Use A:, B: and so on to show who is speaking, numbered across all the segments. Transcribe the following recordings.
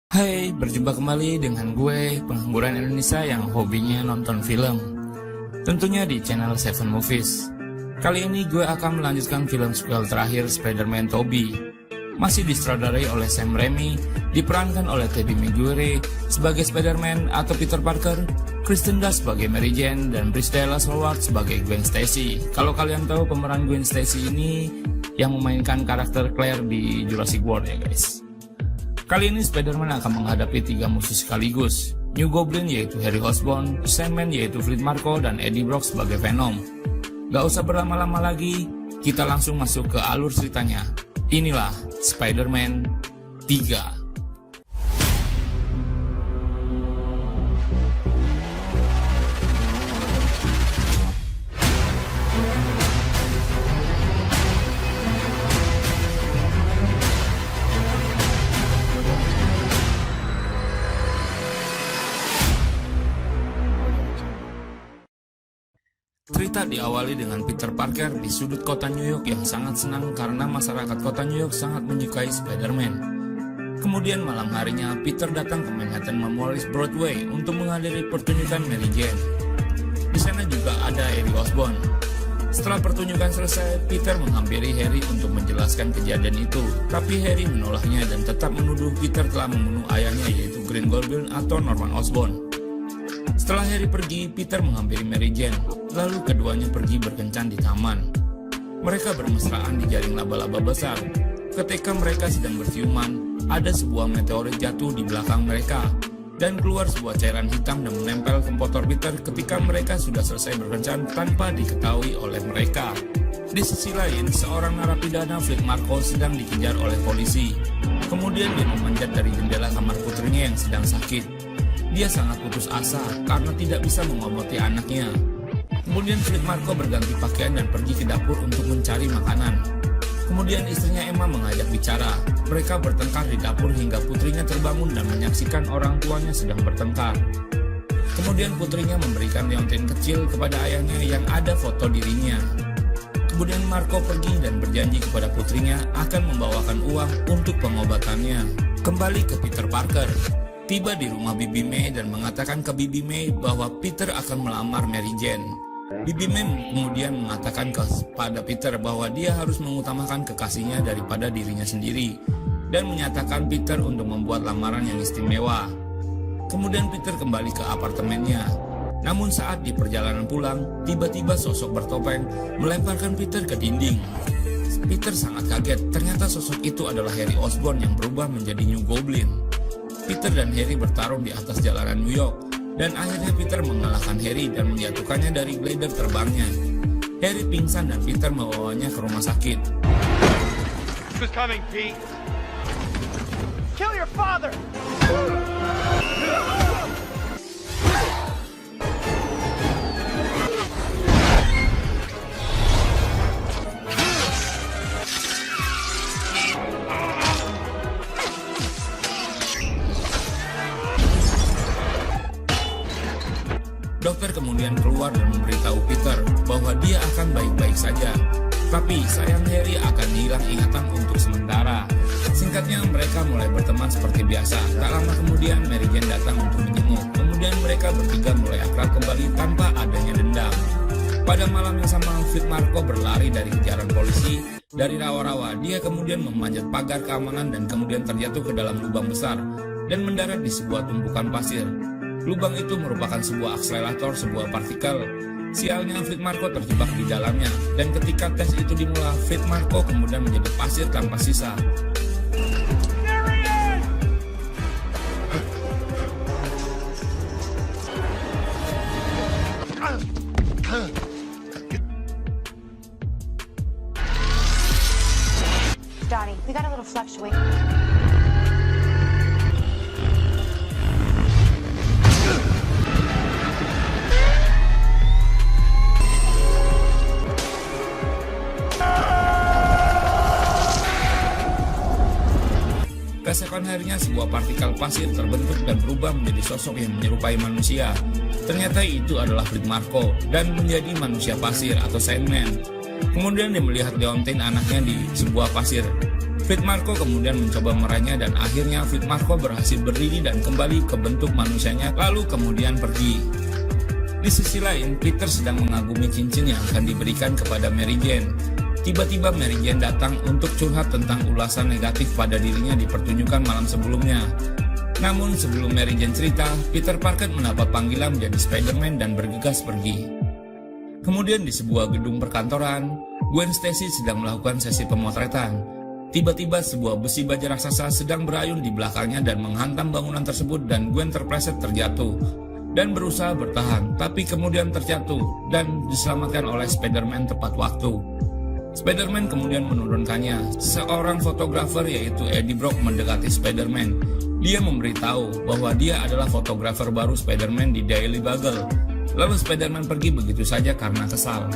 A: Hai, berjumpa kembali dengan gue, pengangguran Indonesia yang hobinya nonton film. Tentunya di channel Seven Movies. Kali ini gue akan melanjutkan film sequel terakhir Spider-Man Tobey. Masih disutradarai oleh Sam Raimi, diperankan oleh Tobey Maguire sebagai Spider-Man atau Peter Parker, Kristen Dunst sebagai Mary Jane, dan Bryce Dallas Howard sebagai Gwen Stacy. Kalau kalian tahu, pemeran Gwen Stacy ini yang memainkan karakter Claire di Jurassic World ya guys. Kali ini Spider-Man akan menghadapi 3 musuh sekaligus, New Goblin yaitu Harry Osborn, Sandman yaitu Fleet Marko, dan Eddie Brock sebagai Venom. Gak usah berlama-lama lagi, kita langsung masuk ke alur ceritanya. Inilah Spider-Man 3. Cerita diawali dengan Peter Parker di sudut kota New York yang sangat senang karena masyarakat kota New York sangat menyukai Spider-Man. Kemudian malam harinya, Peter datang ke Manhattan Memorial Broadway untuk menghadiri pertunjukan Mary Jane. Di sana juga ada Harry Osborn. Setelah pertunjukan selesai, Peter menghampiri Harry untuk menjelaskan kejadian itu, tapi Harry menolaknya dan tetap menuduh Peter telah membunuh ayahnya yaitu Green Goblin atau Norman Osborn. Setelah Harry pergi, Peter menghampiri Mary Jane, lalu keduanya pergi berkencan di taman. Mereka bermesraan di jaring laba-laba besar. Ketika mereka sedang berciuman, ada sebuah meteorit jatuh di belakang mereka, dan keluar sebuah cairan hitam dan menempel ke motor Peter ketika mereka sudah selesai berkencan tanpa diketahui oleh mereka. Di sisi lain, seorang narapidana Fleet Marko sedang dikejar oleh polisi. Kemudian dia memanjat dari jendela kamar putrinya yang sedang sakit. Dia sangat putus asa karena tidak bisa mengobati anaknya. Kemudian Fleet Marko berganti pakaian dan pergi ke dapur untuk mencari makanan. Kemudian istrinya Emma mengajak bicara. Mereka bertengkar di dapur hingga putrinya terbangun dan menyaksikan orang tuanya sedang bertengkar. Kemudian putrinya memberikan leontin kecil kepada ayahnya yang ada foto dirinya. Kemudian Marko pergi dan berjanji kepada putrinya akan membawakan uang untuk pengobatannya. Kembali ke Peter Parker. Tiba di rumah Bibi May dan mengatakan ke Bibi May bahwa Peter akan melamar Mary Jane. Bibi May kemudian mengatakan kepada Peter bahwa dia harus mengutamakan kekasihnya daripada dirinya sendiri dan menyatakan Peter untuk membuat lamaran yang istimewa. Kemudian Peter kembali ke apartemennya. Namun saat di perjalanan pulang, tiba-tiba sosok bertopeng melemparkan Peter ke dinding. Peter sangat kaget, ternyata sosok itu adalah Harry Osborn yang berubah menjadi New Goblin. Peter dan Harry bertarung di atas jalanan New York, dan akhirnya Peter mengalahkan Harry dan menjatuhkannya dari glider terbangnya. Harry pingsan dan Peter membawanya ke rumah sakit.
B: Who's coming, Pete? Kill your father!
A: Dokter kemudian keluar dan memberitahu Peter bahwa dia akan baik-baik saja. Tapi sayang Harry akan hilang ingatan untuk sementara. Singkatnya mereka mulai berteman seperti biasa. Tak lama kemudian Mary Jane datang untuk menjenguk. Kemudian mereka bertiga mulai akrab kembali tanpa adanya dendam. Pada malam yang sama, Fleet Marko berlari dari kejaran polisi. Dari rawa-rawa, dia kemudian memanjat pagar keamanan dan kemudian terjatuh ke dalam lubang besar dan mendarat di sebuah tumpukan pasir. Lubang itu merupakan sebuah akselerator sebuah partikel. Sialnya Fleet Marko terjebak di dalamnya, dan ketika tes itu dimulai, Fleet Marko kemudian menjadi pasir tanpa sisa.
C: Donnie, we got a little fluctuation.
A: Keesokan harinya sebuah partikel pasir terbentuk dan berubah menjadi sosok yang menyerupai manusia. Ternyata itu adalah Fleet Marko dan menjadi manusia pasir atau Sandman. Kemudian dia melihat Leontine anaknya di sebuah pasir. Fleet Marco kemudian mencoba meraihnya dan akhirnya Fleet Marco berhasil berdiri dan kembali ke bentuk manusianya lalu kemudian pergi. Di sisi lain, Peter sedang mengagumi cincin yang akan diberikan kepada Mary Jane. Tiba-tiba Mary Jane datang untuk curhat tentang ulasan negatif pada dirinya di pertunjukan malam sebelumnya. Namun sebelum Mary Jane cerita, Peter Parker mendapat panggilan menjadi Spider-Man dan bergegas pergi. Kemudian di sebuah gedung perkantoran, Gwen Stacy sedang melakukan sesi pemotretan. Tiba-tiba sebuah besi baja raksasa sedang berayun di belakangnya dan menghantam bangunan tersebut dan Gwen terpleset terjatuh dan berusaha bertahan, tapi kemudian terjatuh dan diselamatkan oleh Spider-Man tepat waktu. Spider-Man kemudian menurunkannya. Seorang fotografer yaitu Eddie Brock mendekati Spider-Man. Dia memberitahu bahwa dia adalah fotografer baru Spider-Man di Daily Bugle. Lalu Spider-Man pergi begitu saja karena kesal.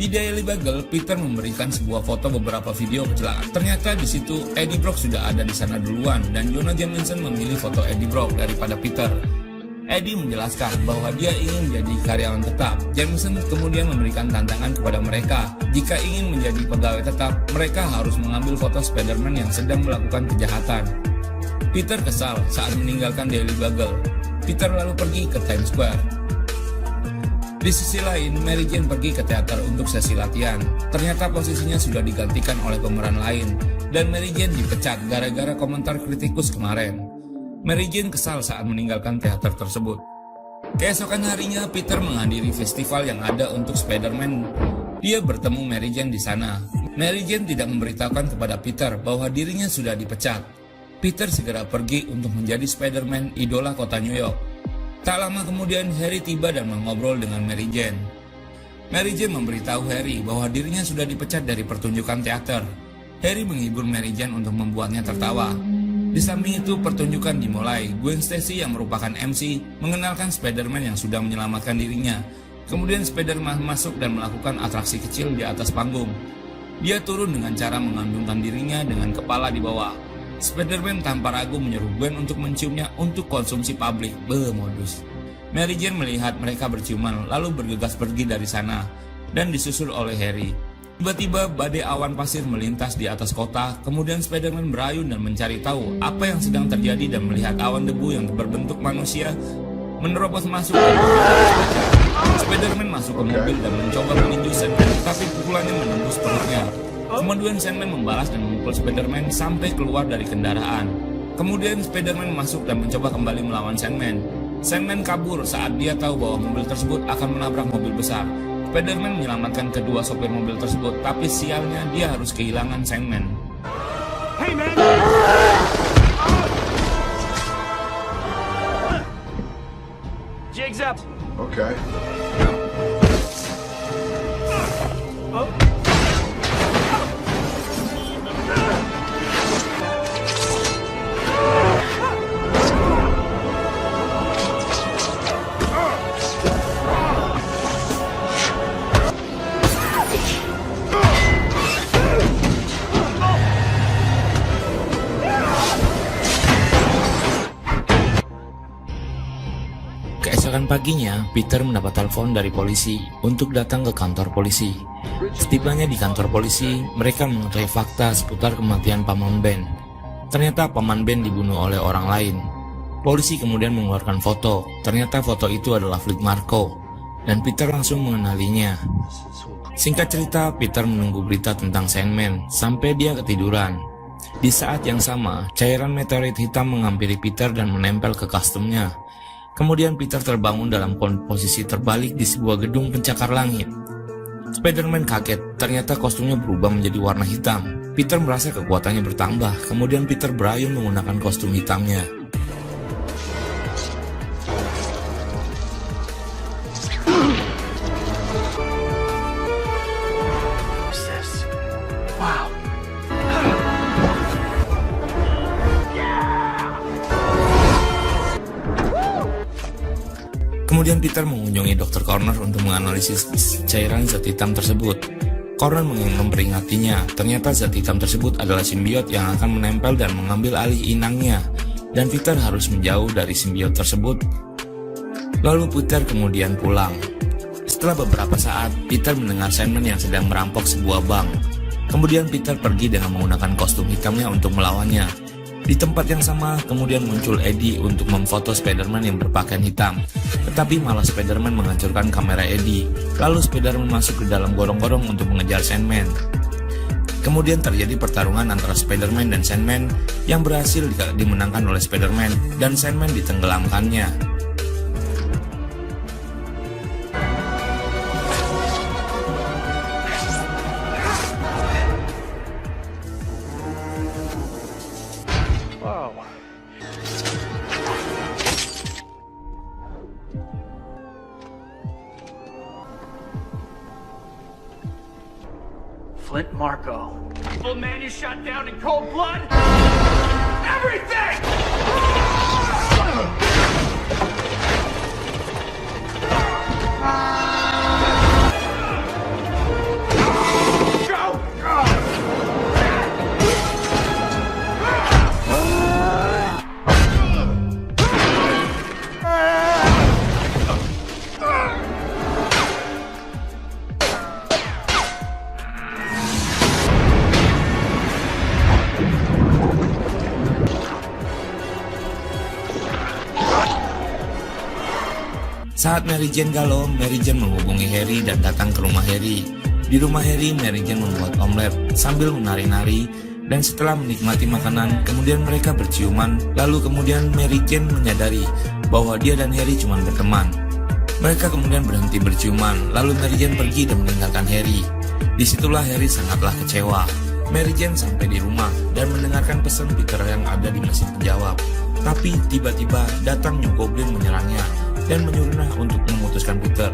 A: Di Daily Bugle, Peter memberikan sebuah foto beberapa video kecelakaan. Ternyata di situ Eddie Brock sudah ada di sana duluan dan Jonah Jameson memilih foto Eddie Brock daripada Peter. Eddie menjelaskan bahwa dia ingin menjadi karyawan tetap. Jameson kemudian memberikan tantangan kepada mereka. Jika ingin menjadi pegawai tetap, mereka harus mengambil foto Spider-Man yang sedang melakukan kejahatan. Peter kesal saat meninggalkan Daily Bugle. Peter lalu pergi ke Times Square. Di sisi lain, Mary Jane pergi ke teater untuk sesi latihan. Ternyata posisinya sudah digantikan oleh pemeran lain, dan Mary Jane dipecat gara-gara komentar kritikus kemarin. Mary Jane kesal saat meninggalkan teater tersebut. Keesokan harinya, Peter menghadiri festival yang ada untuk Spider-Man. Dia bertemu Mary Jane di sana. Mary Jane tidak memberitahukan kepada Peter bahwa dirinya sudah dipecat. Peter segera pergi untuk menjadi Spider-Man idola kota New York. Tak lama kemudian Harry tiba dan mengobrol dengan Mary Jane. Mary Jane memberitahu Harry bahwa dirinya sudah dipecat dari pertunjukan teater. Harry menghibur Mary Jane untuk membuatnya tertawa. Di samping itu pertunjukan dimulai. Gwen Stacy yang merupakan MC mengenalkan Spider-Man yang sudah menyelamatkan dirinya. Kemudian Spider-Man masuk dan melakukan atraksi kecil di atas panggung. Dia turun dengan cara mengandungkan dirinya dengan kepala di bawah. Spider-Man tanpa ragu menyuruh Gwen untuk menciumnya untuk konsumsi publik. Modus. Mary Jane melihat mereka berciuman lalu bergegas pergi dari sana dan disusul oleh Harry. Tiba-tiba badai awan pasir melintas di atas kota. Kemudian Spider-Man berayun dan mencari tahu apa yang sedang terjadi dan melihat awan debu yang berbentuk manusia menerobos masuk ke Spider-Man masuk ke mobil dan mencoba meninju Sandman, tapi pukulannya menembus perutnya. Kemudian Sandman membalas dan memukul Spider-Man sampai keluar dari kendaraan. Kemudian Spider-Man masuk dan mencoba kembali melawan Sandman. Sandman kabur saat dia tahu bahwa mobil tersebut akan menabrak mobil besar. Spider-Man menyelamatkan kedua sopir mobil tersebut, tapi sialnya dia harus kehilangan Sandman.
B: Hey man! Jigs up!
D: Okay.
B: Oh.
A: Keesokan paginya, Peter mendapat telepon dari polisi untuk datang ke kantor polisi. Setibanya di kantor polisi, mereka mengetahui fakta seputar kematian paman Ben. Ternyata paman Ben dibunuh oleh orang lain. Polisi kemudian mengeluarkan foto. Ternyata foto itu adalah Fleet Marco, dan Peter langsung mengenalinya. Singkat cerita, Peter menunggu berita tentang Sandman sampai dia ketiduran. Di saat yang sama, cairan meteorit hitam menghampiri Peter dan menempel ke kostumnya. Kemudian Peter terbangun dalam posisi terbalik di sebuah gedung pencakar langit. Spider-Man kaget, ternyata kostumnya berubah menjadi warna hitam. Peter merasa kekuatannya bertambah, kemudian Peter berayun menggunakan kostum hitamnya. Kemudian Peter mengunjungi Dr. Connor untuk menganalisis cairan zat hitam tersebut. Conan memperingatinya, ternyata zat hitam tersebut adalah simbiot yang akan menempel dan mengambil alih inangnya, dan Peter harus menjauh dari simbiot tersebut. Lalu Peter kemudian pulang. Setelah beberapa saat, Peter mendengar Sandman yang sedang merampok sebuah bank. Kemudian Peter pergi dengan menggunakan kostum hitamnya untuk melawannya. Di tempat yang sama, kemudian muncul Eddie untuk memfoto Spider-Man yang berpakaian hitam. Tetapi malah Spider-Man menghancurkan kamera Eddie. Lalu Spider-Man masuk ke dalam gorong-gorong untuk mengejar Sandman. Kemudian terjadi pertarungan antara Spider-Man dan Sandman yang berhasil dimenangkan oleh Spider-Man dan Sandman ditenggelamkannya.
B: Whoa. Flint Marko. Old man you shot down in cold blood? Everything!
A: Saat Mary Jane galau, Mary Jane menghubungi Harry dan datang ke rumah Harry. Di rumah Harry, Mary Jane membuat omelet sambil menari-nari, dan setelah menikmati makanan, kemudian mereka berciuman. Lalu kemudian Mary Jane menyadari bahwa dia dan Harry cuma berteman. Mereka kemudian berhenti berciuman, lalu Mary Jane pergi dan meninggalkan Harry. Disitulah Harry sangatlah kecewa. Mary Jane sampai di rumah dan mendengarkan pesan Peter yang ada di mesin penjawab. Tapi tiba-tiba datang New Goblin menyerangnya dan menyuruhnya untuk memutuskan Peter.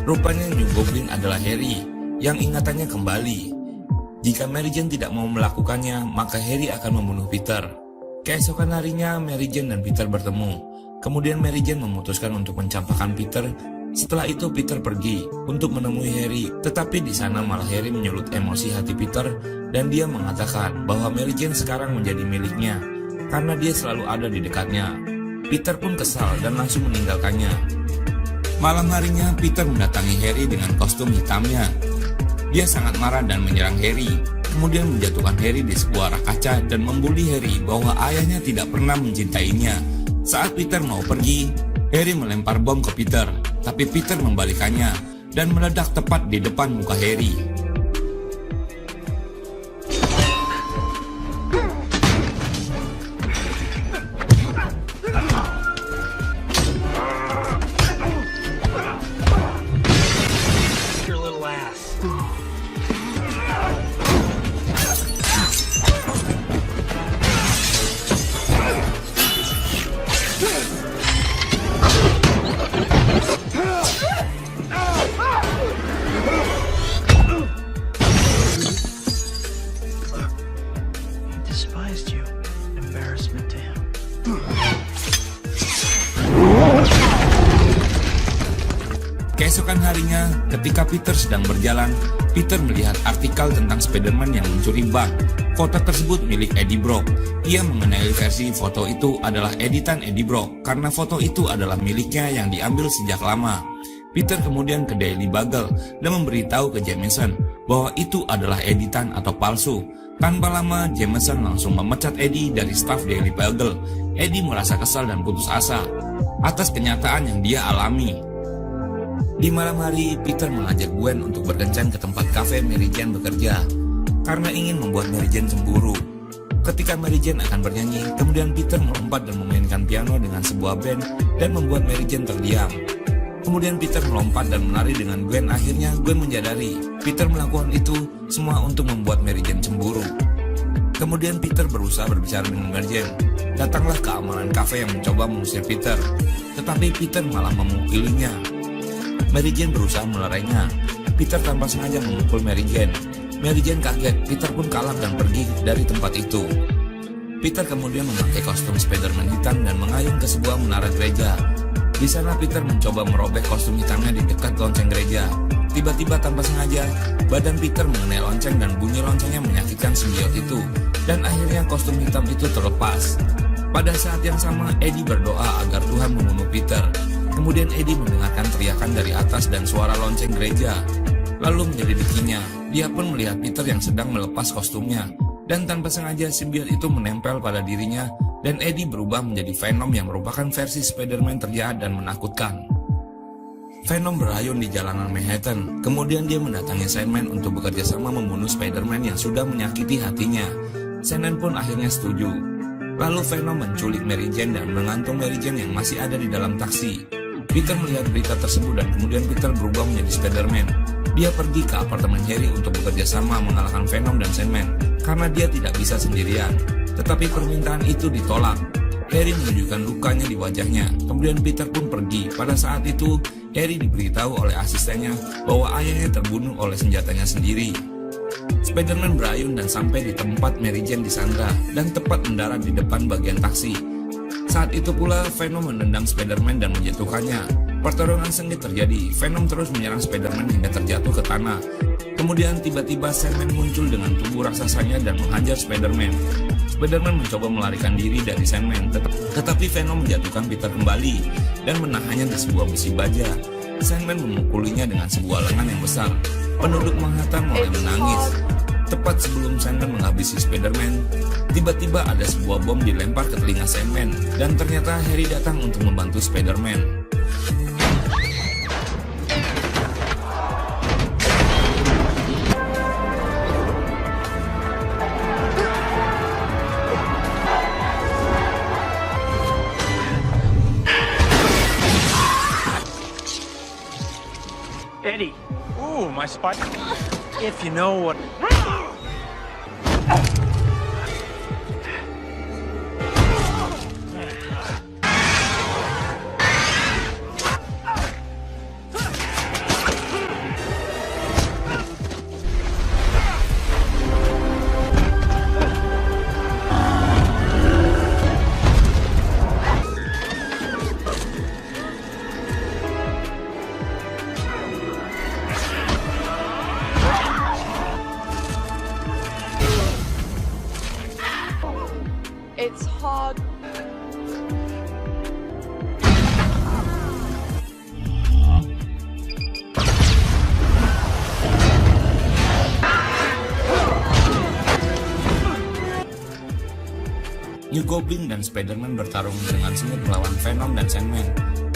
A: Rupanya New Goblin adalah Harry yang ingatannya kembali. Jika Mary Jane tidak mau melakukannya, maka Harry akan membunuh Peter. Keesokan harinya, Mary Jane dan Peter bertemu. Kemudian Mary Jane memutuskan untuk mencampakkan Peter. Setelah itu Peter pergi untuk menemui Harry, tetapi di sana malah Harry menyulut emosi hati Peter dan dia mengatakan bahwa Mary Jane sekarang menjadi miliknya karena dia selalu ada di dekatnya. Peter pun kesal dan langsung meninggalkannya. Malam harinya, Peter mendatangi Harry dengan kostum hitamnya. Dia sangat marah dan menyerang Harry, kemudian menjatuhkan Harry di sebuah rak kaca dan membuli Harry bahwa ayahnya tidak pernah mencintainya. Saat Peter mau pergi, Harry melempar bom ke Peter, tapi Peter membalikannya dan meledak tepat di depan muka Harry.
B: Despised you. Embarrassment to him.
A: Keesokan harinya, ketika Peter sedang berjalan, Peter melihat artikel tentang Spider-Man yang mencuri bank. Foto tersebut milik Eddie Brock. Ia mengenai versi foto itu adalah editan Eddie Brock karena foto itu adalah miliknya yang diambil sejak lama. Peter kemudian ke Daily Bugle dan memberitahu ke Jameson bahwa itu adalah editan atau palsu. Tanpa lama, Jameson langsung memecat Eddie dari staf Daily Bugle. Eddie merasa kesal dan putus asa atas kenyataan yang dia alami. Di malam hari, Peter mengajak Gwen untuk berkencan ke tempat kafe Mary Jane bekerja karena ingin membuat Mary Jane cemburu. Ketika Mary Jane akan bernyanyi, kemudian Peter melompat dan memainkan piano dengan sebuah band dan membuat Mary Jane terdiam. Kemudian Peter melompat dan menari dengan Gwen. Akhirnya Gwen menyadari Peter melakukan itu semua untuk membuat Mary Jane cemburu. Kemudian Peter berusaha berbicara dengan Mary Jane. Datanglah keamanan kafe yang mencoba mengusir Peter, tetapi Peter malah memukulinya. Mary Jane berusaha melerainya. Peter tanpa sengaja memukul Mary Jane. Mary Jane kaget. Peter pun kalah dan pergi dari tempat itu. Peter kemudian memakai kostum Spider-Man hitam dan mengayun ke sebuah menara gereja. Di sana Peter mencoba merobek kostum hitamnya di dekat lonceng gereja. Tiba-tiba tanpa sengaja, badan Peter mengenai lonceng dan bunyi loncengnya menyakitkan simbiot itu. Dan akhirnya kostum hitam itu terlepas. Pada saat yang sama, Eddie berdoa agar Tuhan membunuh Peter. Kemudian Eddie mendengarkan teriakan dari atas dan suara lonceng gereja. Lalu menyelidikinya, dia pun melihat Peter yang sedang melepas kostumnya. Dan tanpa sengaja simbiot itu menempel pada dirinya dan Eddie berubah menjadi Venom yang merupakan versi Spider-Man terjahat dan menakutkan. Venom berayun di jalanan Manhattan, kemudian dia mendatangi Sandman untuk bekerja sama membunuh Spider-Man yang sudah menyakiti hatinya. Sandman pun akhirnya setuju. Lalu Venom menculik Mary Jane dan mengantung Mary Jane yang masih ada di dalam taksi. Peter melihat berita tersebut dan kemudian Peter berubah menjadi Spider-Man. Dia pergi ke apartemen Harry untuk bekerja sama mengalahkan Venom dan Sandman karena dia tidak bisa sendirian. Tetapi permintaan itu ditolak. Harry menunjukkan lukanya di wajahnya. Kemudian Peter pun pergi. Pada saat itu, Harry diberitahu oleh asistennya bahwa ayahnya terbunuh oleh senjatanya sendiri. Spider-Man berayun dan sampai di tempat Mary Jane disandra dan tepat mendarat di depan bagian taksi. Saat itu pula Venom menendang Spider-Man dan menjatuhkannya. Pertarungan sengit terjadi. Venom terus menyerang Spider-Man hingga terjatuh ke tanah. Kemudian tiba-tiba Sandman muncul dengan tubuh raksasanya dan menghajar Spider-Man. Spider-Man mencoba melarikan diri dari Sandman, tetapi Venom menjatuhkan Peter kembali dan menahannya di sebuah besi baja. Sandman memukulinya dengan sebuah lengan yang besar. Penduduk Manhattan mulai menangis. Tepat sebelum Sandman menghabisi Spider-Man, tiba-tiba ada sebuah bom dilempar ke telinga Sandman dan ternyata Harry datang untuk membantu Spider-Man.
B: Eddie. Ooh, my spot. If you know what.
D: It's hard.
A: New Goblin dan Spider-Man bertarung dengan sengit melawan Venom dan Sandman.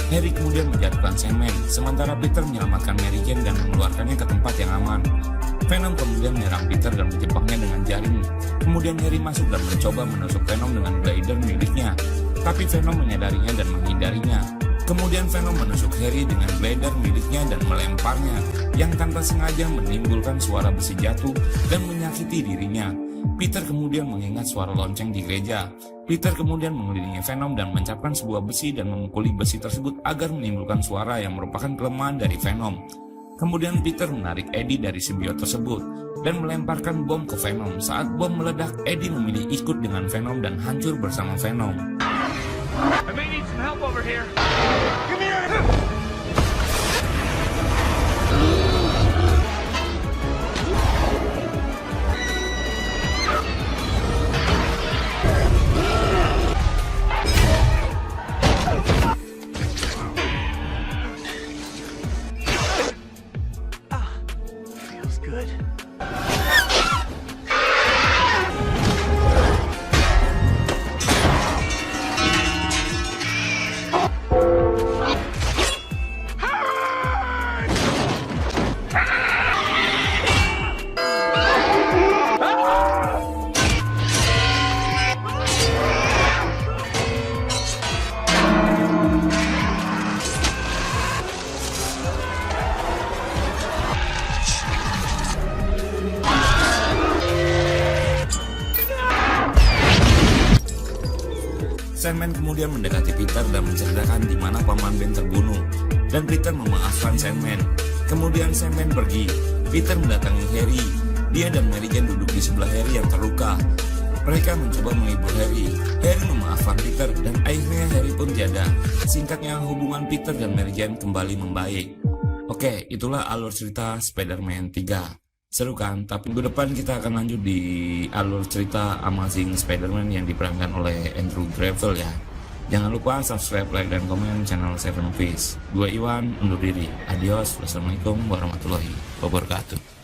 A: Harry kemudian menjatuhkan Sandman, sementara Peter menyelamatkan Mary Jane dan mengeluarkannya ke tempat yang aman. Venom kemudian menyerang Peter dan menjebaknya dengan jaring. Kemudian Harry masuk dan mencoba menusuk Venom dengan glider miliknya, tapi Venom menyadarinya dan menghindarinya. Kemudian Venom menusuk Harry dengan glider miliknya dan melemparnya, yang tanpa sengaja menimbulkan suara besi jatuh dan menyakiti dirinya. Peter kemudian mengingat suara lonceng di gereja. Peter kemudian mengelilingi Venom dan mencapkan sebuah besi dan memukuli besi tersebut agar menimbulkan suara yang merupakan kelemahan dari Venom. Kemudian Peter menarik Eddie dari simbiot tersebut dan melemparkan bom ke Venom. Saat bom meledak, Eddie memilih ikut dengan Venom dan hancur bersama Venom.
B: I may need some help over here. Come here. Feels good.
A: Sandman kemudian mendekati Peter dan menceritakan di mana Paman Ben terbunuh, dan Peter memaafkan Sandman. Kemudian Sandman pergi. Peter mendatangi Harry. Dia dan Mary Jane duduk di sebelah Harry yang terluka. Mereka mencoba menghibur Harry. Harry memaafkan Peter dan akhirnya Harry pun tiada. Singkatnya, hubungan Peter dan Mary Jane kembali membaik. Oke, Oke, itulah alur cerita Spider-Man 3. Seru kan? Tapi minggu depan kita akan lanjut di alur cerita Amazing Spider-Man yang diperankan oleh Andrew Garfield ya. Jangan lupa subscribe, like, dan komen channel Seven Movies. Gue Iwan, undur diri. Adios. Wassalamualaikum warahmatullahi wabarakatuh.